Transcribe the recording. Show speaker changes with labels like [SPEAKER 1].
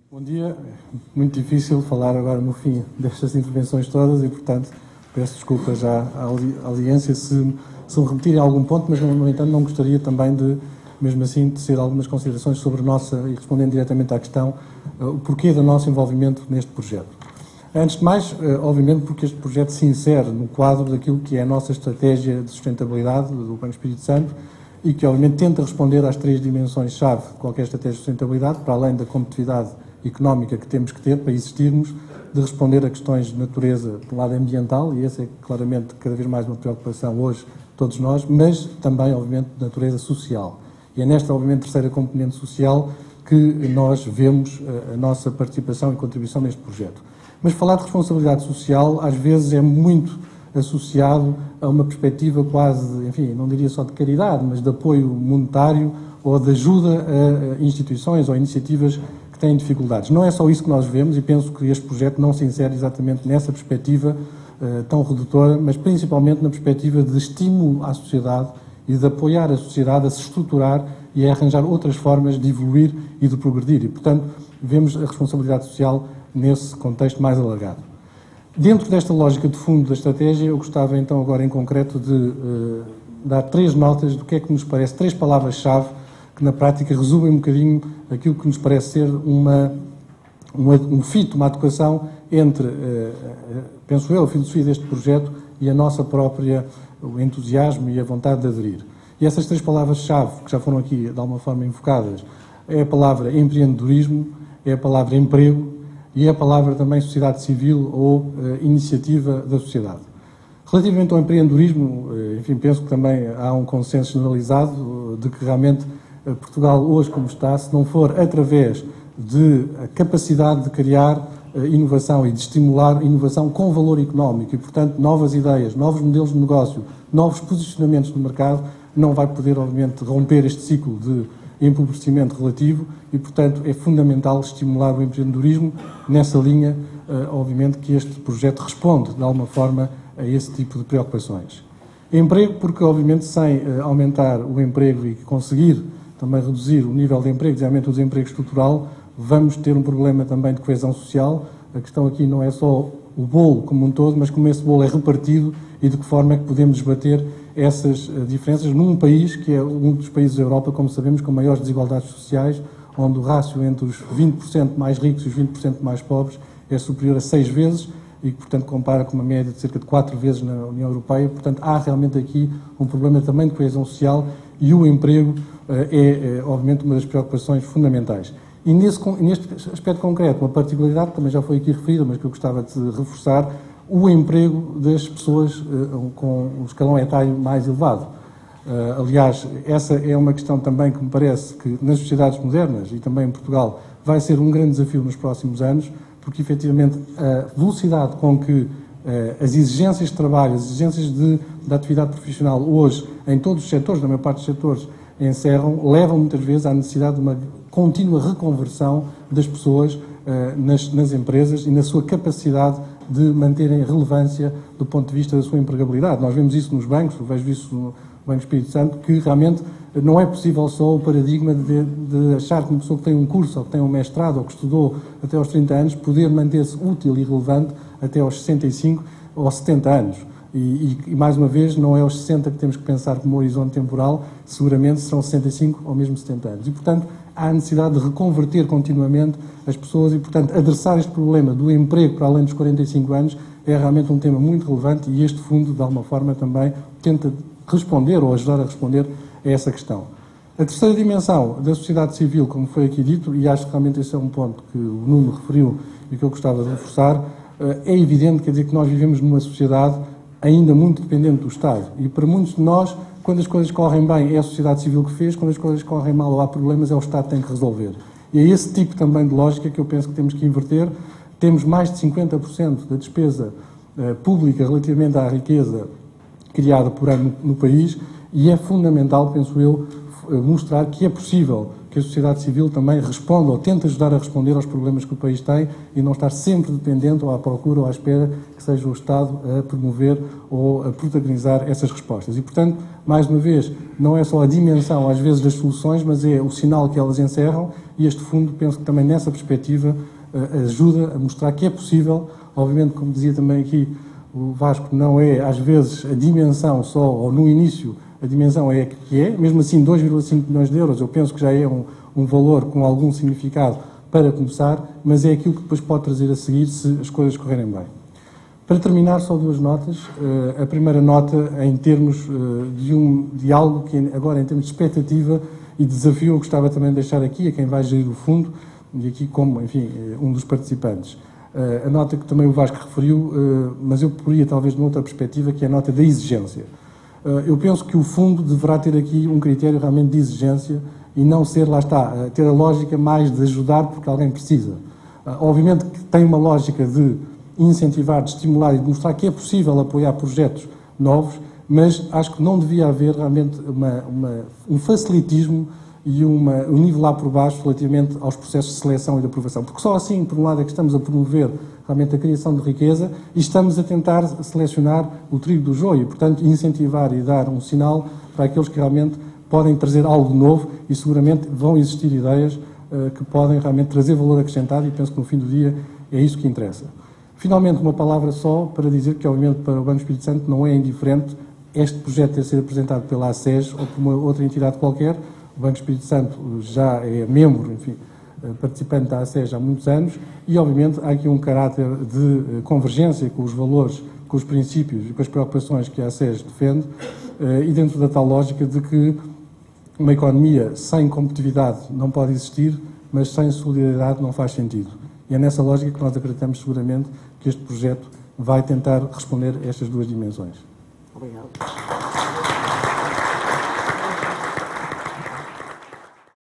[SPEAKER 1] Bom dia. Muito difícil falar agora no fim destas intervenções todas e, portanto, peço desculpas já à audiência se me repetirem a algum ponto, mas, no entanto, não gostaria também de, mesmo assim, tecer algumas considerações sobre e respondendo diretamente à questão, o porquê do nosso envolvimento neste projeto. Antes de mais, obviamente, porque este projeto se insere no quadro daquilo que é a nossa estratégia de sustentabilidade do Banco Espírito Santo e que, obviamente, tenta responder às três dimensões-chave de qualquer estratégia de sustentabilidade, para além da competitividade económica que temos que ter para existirmos, de responder a questões de natureza, do lado ambiental, e essa é claramente cada vez mais uma preocupação hoje, todos nós, mas também, obviamente, de natureza social. E é nesta, obviamente, terceira componente social que nós vemos a nossa participação e contribuição neste projeto. Mas falar de responsabilidade social, às vezes, é muito associado a uma perspectiva quase, enfim, não diria só de caridade, mas de apoio monetário ou de ajuda a instituições ou iniciativas que têm dificuldades. Não é só isso que nós vemos e penso que este projeto não se insere exatamente nessa perspectiva tão redutora, mas principalmente na perspectiva de estímulo à sociedade e de apoiar a sociedade a se estruturar e a arranjar outras formas de evoluir e de progredir. E, portanto, vemos a responsabilidade social nesse contexto mais alargado. Dentro desta lógica de fundo da estratégia, eu gostava então agora em concreto de dar três notas do que é que nos parece, três palavras-chave que na prática resumem um bocadinho aquilo que nos parece ser um fito, uma adequação entre, penso eu, a filosofia deste projeto e a nossa própria, o entusiasmo e a vontade de aderir. E essas três palavras-chave, que já foram aqui de alguma forma invocadas, é a palavra empreendedorismo, é a palavra emprego e é a palavra também sociedade civil ou iniciativa da sociedade. Relativamente ao empreendedorismo, enfim, penso que também há um consenso generalizado de que realmente Portugal hoje como está, se não for através de a capacidade de criar inovação e de estimular inovação com valor económico e, portanto, novas ideias, novos modelos de negócio, novos posicionamentos no mercado, não vai poder, obviamente, romper este ciclo de empobrecimento relativo e, portanto, é fundamental estimular o empreendedorismo nessa linha, obviamente, que este projeto responde, de alguma forma, a esse tipo de preocupações. Emprego, porque, obviamente, sem aumentar o emprego e conseguir também reduzir o nível de emprego, especialmente o desemprego estrutural, vamos ter um problema também de coesão social. A questão aqui não é só o bolo como um todo, mas como esse bolo é repartido e de que forma é que podemos debater essas diferenças num país que é um dos países da Europa, como sabemos, com maiores desigualdades sociais, onde o rácio entre os 20% mais ricos e os 20% mais pobres é superior a 6 vezes e que, portanto, compara com uma média de cerca de 4 vezes na União Europeia. Portanto, há realmente aqui um problema também de coesão social e o emprego é, obviamente, uma das preocupações fundamentais. E neste aspecto concreto, uma particularidade que também já foi aqui referida, mas que eu gostava de reforçar, o emprego das pessoas com um escalão etário mais elevado. Aliás, essa é uma questão também que me parece que nas sociedades modernas e também em Portugal vai ser um grande desafio nos próximos anos, porque efetivamente a velocidade com que as exigências de trabalho, as exigências da atividade profissional hoje, em todos os setores, na maior parte dos setores, encerram, levam muitas vezes à necessidade de uma contínua reconversão das pessoas nas empresas e na sua capacidade de manterem relevância do ponto de vista da sua empregabilidade. Nós vemos isso nos bancos, eu vejo isso no Banco Espírito Santo, que realmente não é possível só o paradigma de achar que uma pessoa que tem um curso ou que tem um mestrado ou que estudou até aos 30 anos poder manter-se útil e relevante até aos 65 ou 70 anos. E, mais uma vez, não é aos 60 que temos que pensar como horizonte temporal, seguramente serão 65 ou mesmo 70 anos. E, portanto, há a necessidade de reconverter continuamente as pessoas e, portanto, adressar este problema do emprego para além dos 45 anos é realmente um tema muito relevante e este fundo, de alguma forma, também tenta responder ou ajudar a responder a essa questão. A terceira dimensão da sociedade civil, como foi aqui dito, e acho que realmente esse é um ponto que o Nuno referiu e que eu gostava de reforçar, é evidente, quer dizer, que nós vivemos numa sociedade ainda muito dependente do Estado. E para muitos de nós, quando as coisas correm bem, é a sociedade civil que fez, quando as coisas correm mal ou há problemas, é o Estado que tem que resolver. E é esse tipo também de lógica que eu penso que temos que inverter. Temos mais de 50% da despesa pública relativamente à riqueza criada por ano no país e é fundamental, penso eu, mostrar que é possível que a sociedade civil também responda ou tente ajudar a responder aos problemas que o país tem e não estar sempre dependente ou à procura ou à espera que seja o Estado a promover ou a protagonizar essas respostas. E, portanto, mais uma vez, não é só a dimensão, às vezes, das soluções, mas é o sinal que elas encerram e este fundo, penso que também nessa perspectiva, ajuda a mostrar que é possível. Obviamente, como dizia também aqui, o Vasco não é, às vezes, a dimensão só, ou no início, a dimensão é a que é. Mesmo assim, 2,5 milhões de euros, eu penso que já é um valor com algum significado para começar, mas é aquilo que depois pode trazer a seguir se as coisas correrem bem. Para terminar, só duas notas. A primeira nota, em termos de algo que agora, em termos de expectativa e desafio, eu gostava também de deixar aqui a quem vai gerir o fundo, e aqui como, enfim, um dos participantes. A nota que também o Vasco referiu, mas eu poria talvez de outra perspectiva, que é a nota da exigência. Eu penso que o fundo deverá ter aqui um critério realmente de exigência e não ser, lá está, ter a lógica mais de ajudar porque alguém precisa. Obviamente que tem uma lógica de incentivar, de estimular e de mostrar que é possível apoiar projetos novos, mas acho que não devia haver realmente um facilitismo e um nivelar por baixo relativamente aos processos de seleção e de aprovação. Porque só assim, por um lado, é que estamos a promover realmente a criação de riqueza e estamos a tentar selecionar o trigo do joio, e, portanto, incentivar e dar um sinal para aqueles que realmente podem trazer algo novo e seguramente vão existir ideias que podem realmente trazer valor acrescentado e penso que no fim do dia é isso que interessa. Finalmente, uma palavra só para dizer que, obviamente, para o Banco Espírito Santo não é indiferente este projeto ter sido apresentado pela ACES ou por uma outra entidade qualquer. O Banco Espírito Santo já é membro, enfim, participante da ACES há muitos anos e, obviamente, há aqui um caráter de convergência com os valores, com os princípios e com as preocupações que a ACES defende e dentro da tal lógica de que uma economia sem competitividade não pode existir, mas sem solidariedade não faz sentido. E é nessa lógica que nós acreditamos seguramente que este projeto vai tentar responder a estas duas dimensões.
[SPEAKER 2] Obrigado.